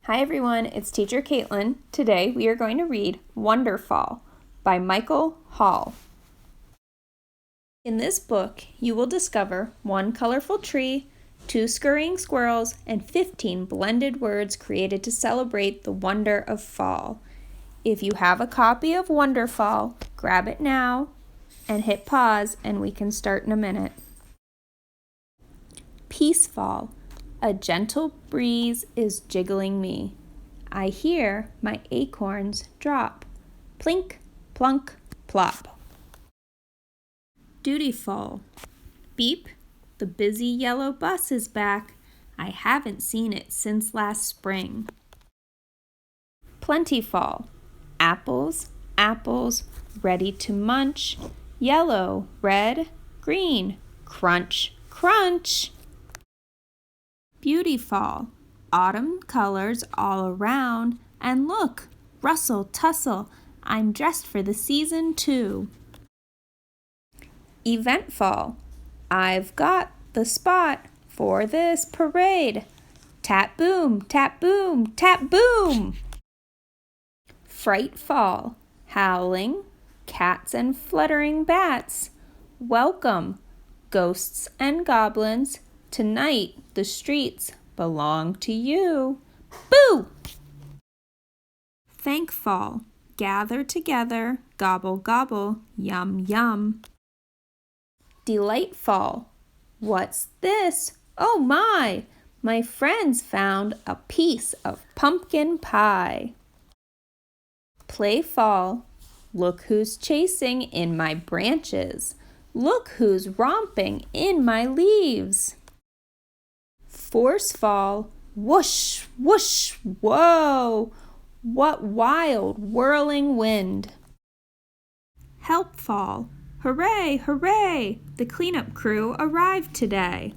Hi everyone, it's Teacher Caitlin. Today we are going to read Wonderfall by Michael Hall. In this book, you will discover one colorful tree, 2 scurrying squirrels, and 15 blended words created to celebrate the wonder of fall. If you have a copy of Wonderfall, grab it now and hit pause and we can start in a minute. Peacefall. A gentle breeze is jiggling me. I hear my acorns drop. Plink, plunk, plop. Dutyful. Beep, the busy yellow bus is back. I haven't seen it since last spring. Plentiful. Apples, apples, ready to munch. Yellow, red, green. Crunch, crunch. Beautiful. Autumn colors all around. And look, rustle, tussle, I'm dressed for the season too. Eventful. I've got the spot for this parade. Tap boom, tap boom, tap boom. Frightful. Howling, cats and fluttering bats. Welcome, ghosts and goblins. Tonight, the streets belong to you. Boo! Thankful. Gather together, gobble, gobble, yum, yum. Delightful. What's this? Oh my! My friends found a piece of pumpkin pie. Playful. Look who's chasing in my branches. Look who's romping in my leaves. Forceful. Whoosh, whoosh, whoa! What wild whirling wind. Helpful. Hooray, hooray! The cleanup crew arrived today.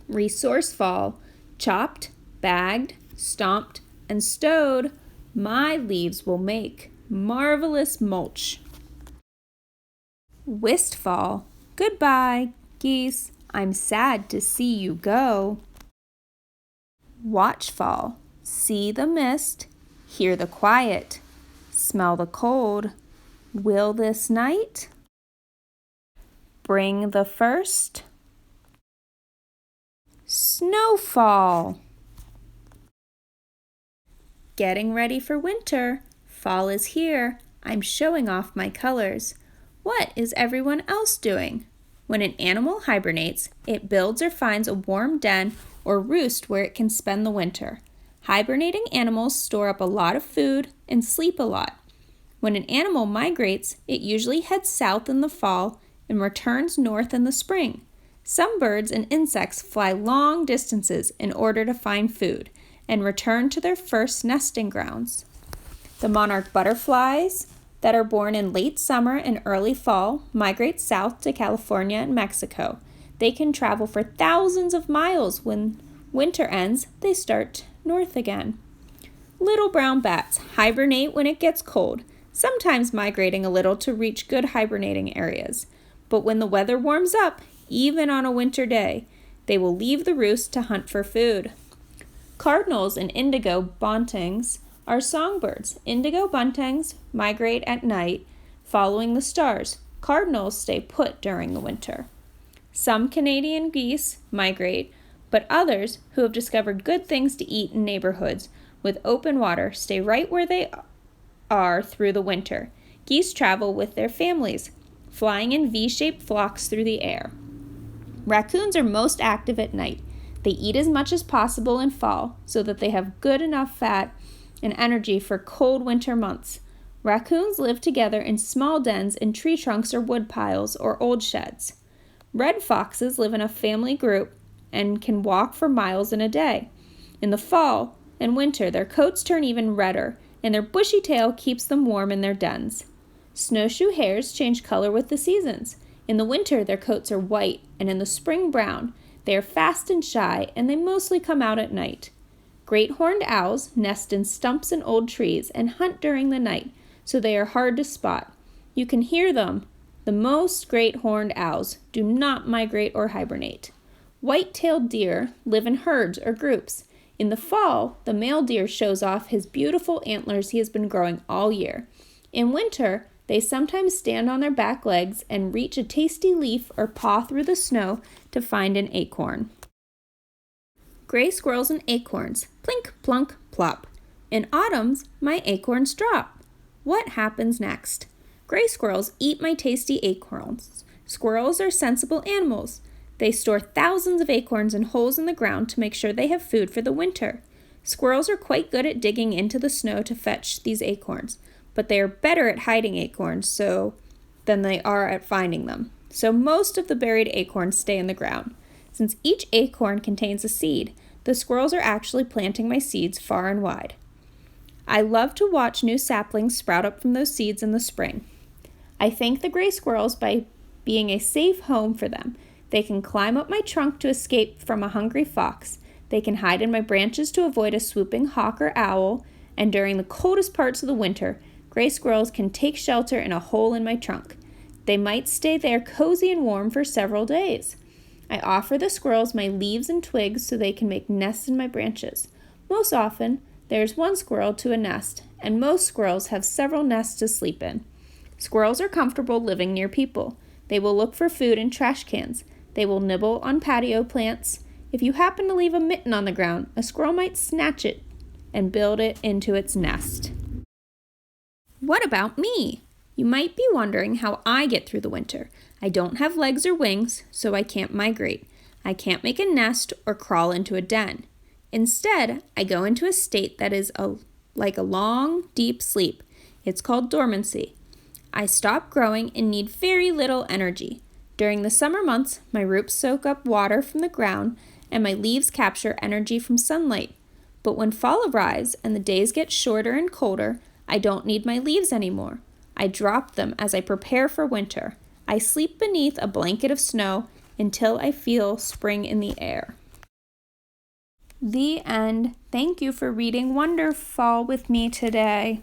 Resourceful. Chopped, bagged, stomped, and stowed. My leaves will make marvelous mulch. Wistful. Goodbye, geese. I'm sad to see you go. Watchful. See the mist, hear the quiet, smell the cold. Will this night bring the first snowfall? Getting ready for winter. Fall is here. I'm showing off my colors. What is everyone else doing? When an animal hibernates, it builds or finds a warm den or roost where it can spend the winter. Hibernating animals store up a lot of food and sleep a lot. When an animal migrates, it usually heads south in the fall and returns north in the spring. Some birds and insects fly long distances in order to find food and return to their first nesting grounds. The monarch butterflies that are born in late summer and early fall migrate south to California and Mexico. They can travel for thousands of miles. When winter ends, they start north again. Little brown bats hibernate when it gets cold, sometimes migrating a little to reach good hibernating areas. But when the weather warms up, even on a winter day, they will leave the roost to hunt for food. Cardinals and indigo buntings are songbirds. Indigo buntings migrate at night, following the stars. Cardinals stay put during the winter. Some Canadian geese migrate, but others who have discovered good things to eat in neighborhoods with open water stay right where they are through the winter. Geese travel with their families, flying in V-shaped flocks through the air. Raccoons are most active at night. They eat as much as possible in fall so that they have good enough fat and energy for cold winter months. Raccoons live together in small dens in tree trunks or wood piles or old sheds. Red foxes live in a family group and can walk for miles in a day. In the fall and winter, their coats turn even redder, and their bushy tail keeps them warm in their dens. Snowshoe hares change color with the seasons. In the winter, their coats are white, and in the spring brown. They are fast and shy, and they mostly come out at night. Great horned owls nest in stumps and old trees and hunt during the night, so they are hard to spot. You can hear them. The most great horned owls do not migrate or hibernate. White-tailed deer live in herds or groups. In the fall, the male deer shows off his beautiful antlers he has been growing all year. In winter, they sometimes stand on their back legs and reach a tasty leaf or paw through the snow to find an acorn. Gray squirrels and acorns, plink, plunk, plop. In autumns, my acorns drop. What happens next? Gray squirrels eat my tasty acorns. Squirrels are sensible animals. They store thousands of acorns in holes in the ground to make sure they have food for the winter. Squirrels are quite good at digging into the snow to fetch these acorns, but they are better at hiding acorns than they are at finding them. So most of the buried acorns stay in the ground. Since each acorn contains a seed, the squirrels are actually planting my seeds far and wide. I love to watch new saplings sprout up from those seeds in the spring. I thank the gray squirrels by being a safe home for them. They can climb up my trunk to escape from a hungry fox. They can hide in my branches to avoid a swooping hawk or owl. And during the coldest parts of the winter, gray squirrels can take shelter in a hole in my trunk. They might stay there cozy and warm for several days. I offer the squirrels my leaves and twigs so they can make nests in my branches. Most often, there's one squirrel to a nest, and most squirrels have several nests to sleep in. Squirrels are comfortable living near people. They will look for food in trash cans. They will nibble on patio plants. If you happen to leave a mitten on the ground, a squirrel might snatch it and build it into its nest. What about me? You might be wondering how I get through the winter. I don't have legs or wings, so I can't migrate. I can't make a nest or crawl into a den. Instead, I go into a state that is like a long, deep sleep. It's called dormancy. I stop growing and need very little energy. During the summer months, my roots soak up water from the ground and my leaves capture energy from sunlight. But when fall arrives and the days get shorter and colder, I don't need my leaves anymore. I drop them as I prepare for winter. I sleep beneath a blanket of snow until I feel spring in the air. The end. Thank you for reading Wonderfall with me today.